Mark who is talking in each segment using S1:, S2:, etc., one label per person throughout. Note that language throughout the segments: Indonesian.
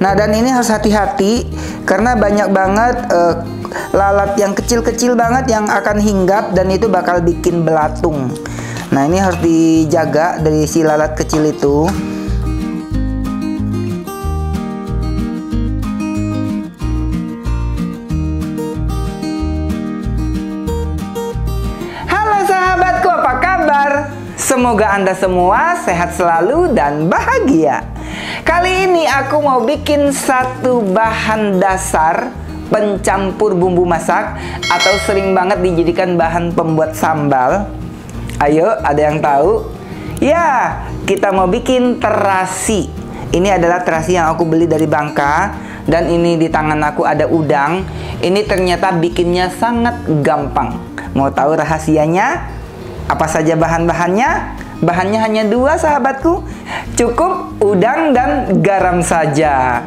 S1: Nah, dan ini harus hati-hati karena banyak banget lalat yang kecil-kecil banget yang akan hinggap dan itu bakal bikin belatung. Nah, ini harus dijaga dari si lalat kecil itu. Halo sahabatku, apa kabar? Semoga Anda semua sehat selalu dan bahagia. Kali ini aku mau bikin satu bahan dasar pencampur bumbu masak atau sering banget dijadikan bahan pembuat sambal. Ayo, ada yang tahu? Ya, kita mau bikin terasi. Ini adalah terasi yang aku beli dari Bangka. Dan ini di tangan aku ada udang. Ini ternyata bikinnya sangat gampang. Mau tahu rahasianya? Apa saja bahan-bahannya? Bahannya hanya 2 sahabatku. Cukup udang dan garam saja.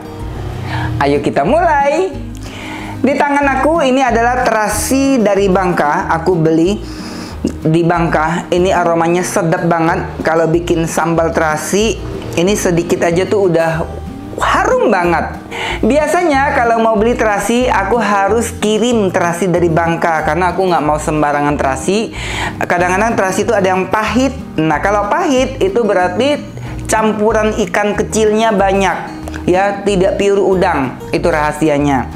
S1: Ayo kita mulai. Di tangan aku ini adalah terasi dari Bangka. Aku beli di Bangka. Ini aromanya sedap banget. Kalau bikin sambal terasi, ini sedikit aja tuh udah harum banget. Biasanya kalau mau beli terasi, aku harus kirim terasi dari Bangka karena aku nggak mau sembarangan terasi. Kadang-kadang terasi itu ada yang pahit. Nah, kalau pahit itu berarti campuran ikan kecilnya banyak, ya, tidak pure udang. Itu rahasianya.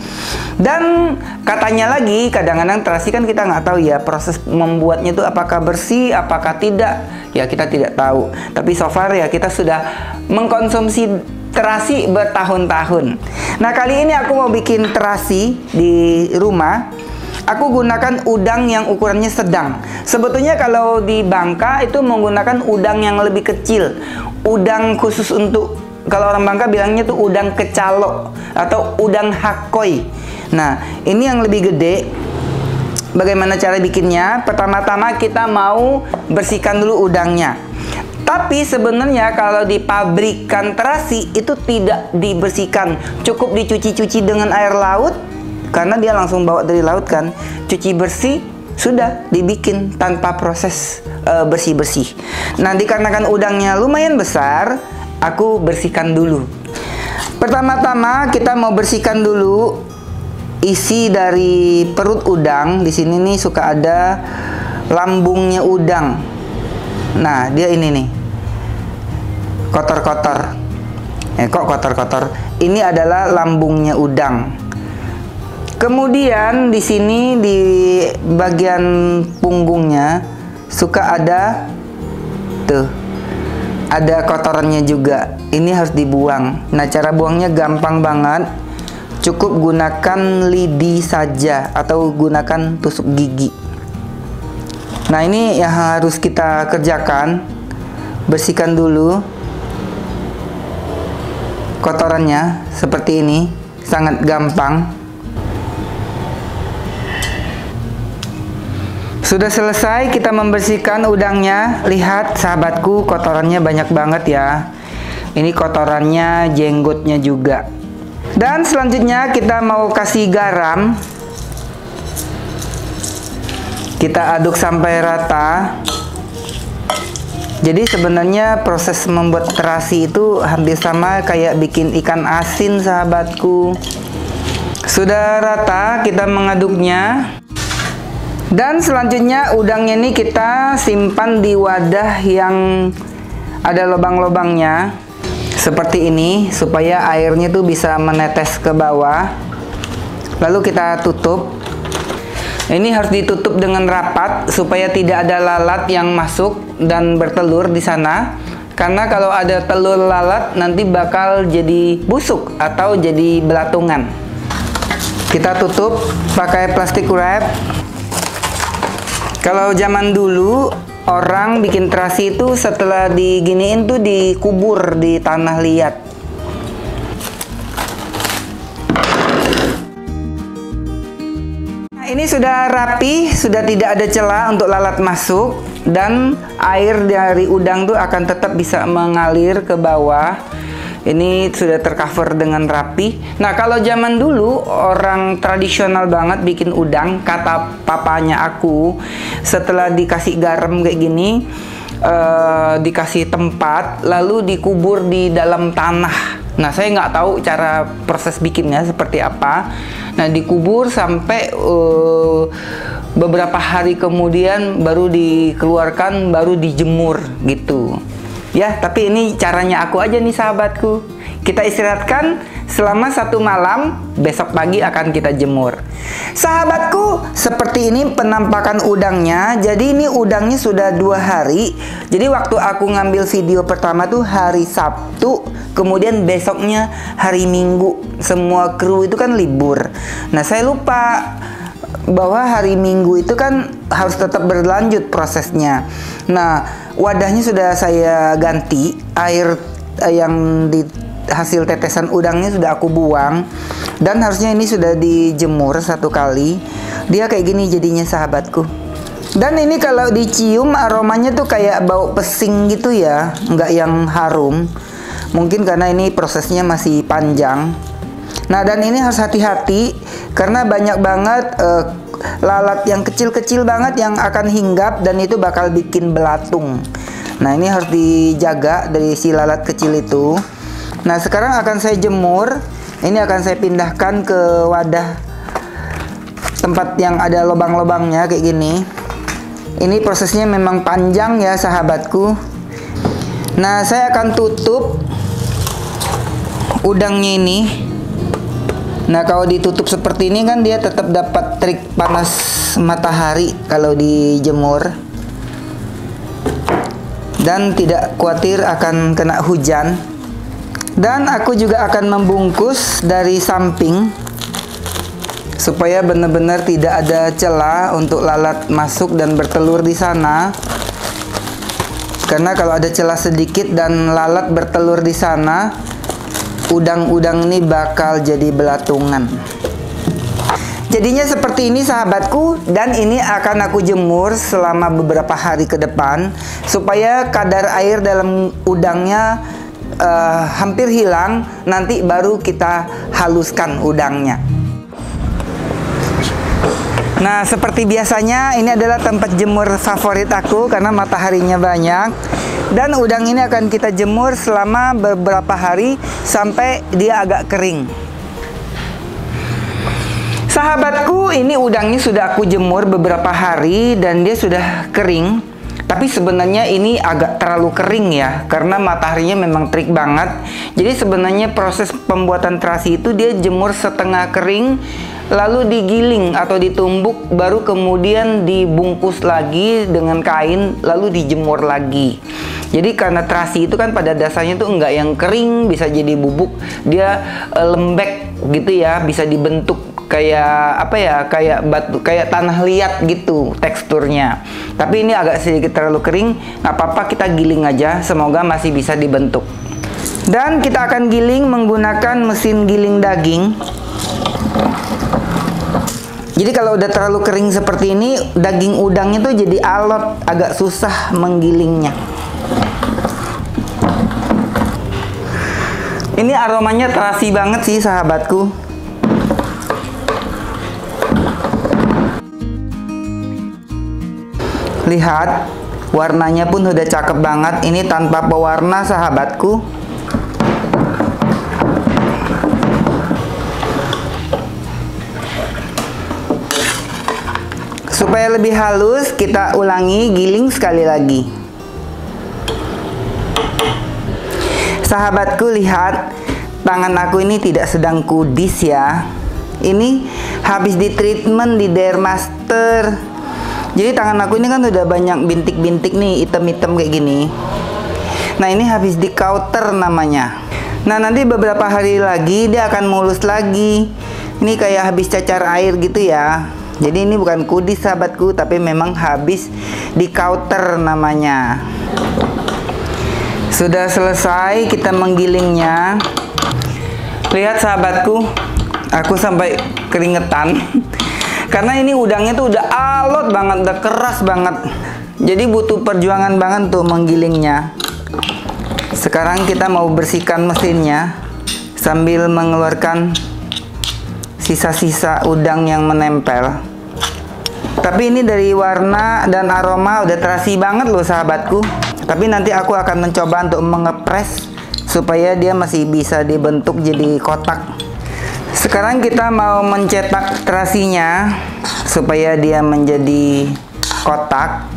S1: Dan katanya lagi, kadang-kadang terasi kan kita nggak tahu ya proses membuatnya itu apakah bersih, apakah tidak. Ya, kita tidak tahu. Tapi so far ya kita sudah mengkonsumsi terasi bertahun-tahun. Nah, kali ini aku mau bikin terasi di rumah. Aku gunakan udang yang ukurannya sedang. Sebetulnya kalau di Bangka itu menggunakan udang yang lebih kecil. Udang khusus untuk, kalau orang Bangka bilangnya tuh udang kecalo atau udang hakoi. Nah, ini yang lebih gede. Bagaimana cara bikinnya? Pertama-tama kita mau bersihkan dulu udangnya. Tapi sebenarnya kalau di pabrikan terasi itu tidak dibersihkan, cukup dicuci-cuci dengan air laut karena dia langsung bawa dari laut kan. Cuci bersih, sudah dibikin tanpa proses bersih-bersih. Nah, dikarenakan udangnya lumayan besar, aku bersihkan dulu. Pertama-tama kita mau bersihkan dulu isi dari perut udang. Di sini nih suka ada lambungnya udang. Nah, dia ini nih kotor-kotor. Kok kotor-kotor? Ini adalah lambungnya udang. Kemudian di sini di bagian punggungnya suka ada tuh, ada kotorannya juga. Ini harus dibuang. Nah, cara buangnya gampang banget. Cukup gunakan lidi saja atau gunakan tusuk gigi. Nah, ini yang harus kita kerjakan. Bersihkan dulu kotorannya seperti ini, sangat gampang. Sudah selesai kita membersihkan udangnya. Lihat sahabatku, kotorannya banyak banget ya. Ini kotorannya, jenggotnya juga. Dan selanjutnya kita mau kasih garam. Kita aduk sampai rata. Jadi sebenarnya proses membuat terasi itu hampir sama kayak bikin ikan asin sahabatku. Sudah rata, kita mengaduknya. Dan selanjutnya udangnya ini kita simpan di wadah yang ada lubang-lubangnya. Seperti ini, supaya airnya tuh bisa menetes ke bawah. Lalu kita tutup. Ini harus ditutup dengan rapat supaya tidak ada lalat yang masuk dan bertelur di sana. Karena kalau ada telur lalat nanti bakal jadi busuk atau jadi belatungan. Kita tutup pakai plastik wrap. Kalau zaman dulu orang bikin terasi itu setelah diginiin tuh dikubur di tanah liat. Ini sudah rapi, sudah tidak ada celah untuk lalat masuk, dan air dari udang tuh akan tetap bisa mengalir ke bawah. Ini sudah tercover dengan rapi. Nah, kalau zaman dulu orang tradisional banget bikin udang, kata papanya aku, setelah dikasih garam kayak gini, dikasih tempat, lalu dikubur di dalam tanah. Nah, saya nggak tahu cara proses bikinnya seperti apa. Nah, dikubur sampai beberapa hari kemudian baru dikeluarkan, baru dijemur gitu. Ya, tapi ini caranya aku aja nih sahabatku. Kita istirahatkan selama 1 malam, besok pagi akan kita jemur. Sahabatku, seperti ini penampakan udangnya. Jadi ini udangnya sudah 2 hari. Jadi waktu aku ngambil video pertama tuh hari Sabtu, kemudian besoknya hari Minggu. Semua kru itu kan libur. Nah, saya lupa bahwa hari Minggu itu kan harus tetap berlanjut prosesnya. Nah, wadahnya sudah saya ganti, air yang di hasil tetesan udangnya sudah aku buang, dan harusnya ini sudah dijemur 1 kali. Dia kayak gini jadinya sahabatku. Dan ini kalau dicium aromanya tuh kayak bau pesing gitu ya, nggak yang harum. Mungkin karena ini prosesnya masih panjang. Nah, dan ini harus hati-hati karena banyak banget lalat yang kecil-kecil banget yang akan hinggap dan itu bakal bikin belatung. Nah, ini harus dijaga dari si lalat kecil itu. Nah, sekarang akan saya jemur. Ini akan saya pindahkan ke wadah tempat yang ada lubang-lubangnya kayak gini. Ini prosesnya memang panjang ya sahabatku. Nah, saya akan tutup udangnya ini. Nah, kalau ditutup seperti ini kan dia tetap dapat trik panas matahari kalau dijemur. Dan tidak khawatir akan kena hujan. Dan aku juga akan membungkus dari samping supaya benar-benar tidak ada celah untuk lalat masuk dan bertelur di sana. Karena kalau ada celah sedikit dan lalat bertelur di sana, udang-udang ini bakal jadi belatungan. Jadinya seperti ini sahabatku, dan ini akan aku jemur selama beberapa hari ke depan supaya kadar air dalam udangnya hampir hilang. Nanti baru kita haluskan udangnya. Nah, seperti biasanya ini adalah tempat jemur favorit aku karena mataharinya banyak. Dan udang ini akan kita jemur selama beberapa hari sampai dia agak kering. Sahabatku, ini udangnya sudah aku jemur beberapa hari dan dia sudah kering. Tapi sebenarnya ini agak terlalu kering ya, karena mataharinya memang terik banget. Jadi sebenarnya proses pembuatan terasi itu dia jemur setengah kering, lalu digiling atau ditumbuk, baru kemudian dibungkus lagi dengan kain, lalu dijemur lagi. Jadi karena terasi itu kan pada dasarnya tuh enggak yang kering, bisa jadi bubuk, dia lembek gitu ya, bisa dibentuk kayak apa ya, kayak batu, kayak tanah liat gitu teksturnya. Tapi ini agak sedikit terlalu kering, nggak apa-apa, kita giling aja, semoga masih bisa dibentuk. Dan kita akan giling menggunakan mesin giling daging. Jadi kalau udah terlalu kering seperti ini, daging udangnya tuh jadi alot, agak susah menggilingnya. Ini aromanya terasi banget sih sahabatku. Lihat, warnanya pun udah cakep banget. Ini tanpa pewarna sahabatku. Supaya lebih halus, kita ulangi giling sekali lagi. Sahabatku, lihat, tangan aku ini tidak sedang kudis ya. Ini habis di treatment di Dermaster. Jadi tangan aku ini kan udah banyak bintik-bintik nih, item-item kayak gini. Nah, ini habis di kauter namanya. Nah, nanti beberapa hari lagi dia akan mulus lagi. Ini kayak habis cacar air gitu ya. Jadi ini bukan kudis sahabatku, tapi memang habis di kauter namanya. Sudah selesai kita menggilingnya. Lihat sahabatku, aku sampai keringetan. Karena ini udangnya tuh udah alot banget, udah keras banget. Jadi butuh perjuangan banget tuh menggilingnya. Sekarang kita mau bersihkan mesinnya sambil mengeluarkan sisa-sisa udang yang menempel. Tapi ini dari warna dan aroma udah terasi banget loh sahabatku. Tapi nanti aku akan mencoba untuk mengepres supaya dia masih bisa dibentuk jadi kotak. Sekarang kita mau mencetak terasinya supaya dia menjadi kotak.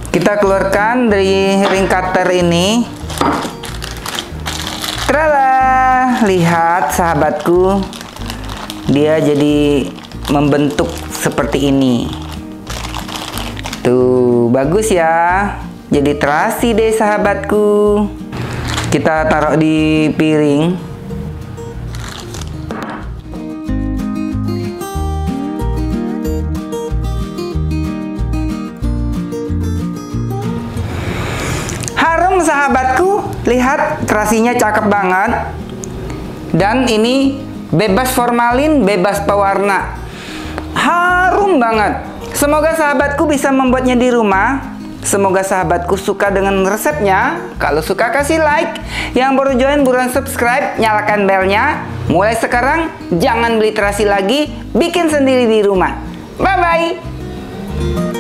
S1: Kita keluarkan dari ring cutter ini. Trala, lihat sahabatku, dia jadi membentuk seperti ini. Tuh, bagus ya. Jadi terasi deh sahabatku. Kita taruh di piring. Harum sahabatku, lihat terasinya cakep banget. Dan ini bebas formalin, bebas pewarna. Harum banget. Semoga sahabatku bisa membuatnya di rumah. Semoga sahabatku suka dengan resepnya. Kalau suka kasih like. Yang baru join buruan subscribe, nyalakan belnya. Mulai sekarang jangan beli terasi lagi, bikin sendiri di rumah. Bye bye.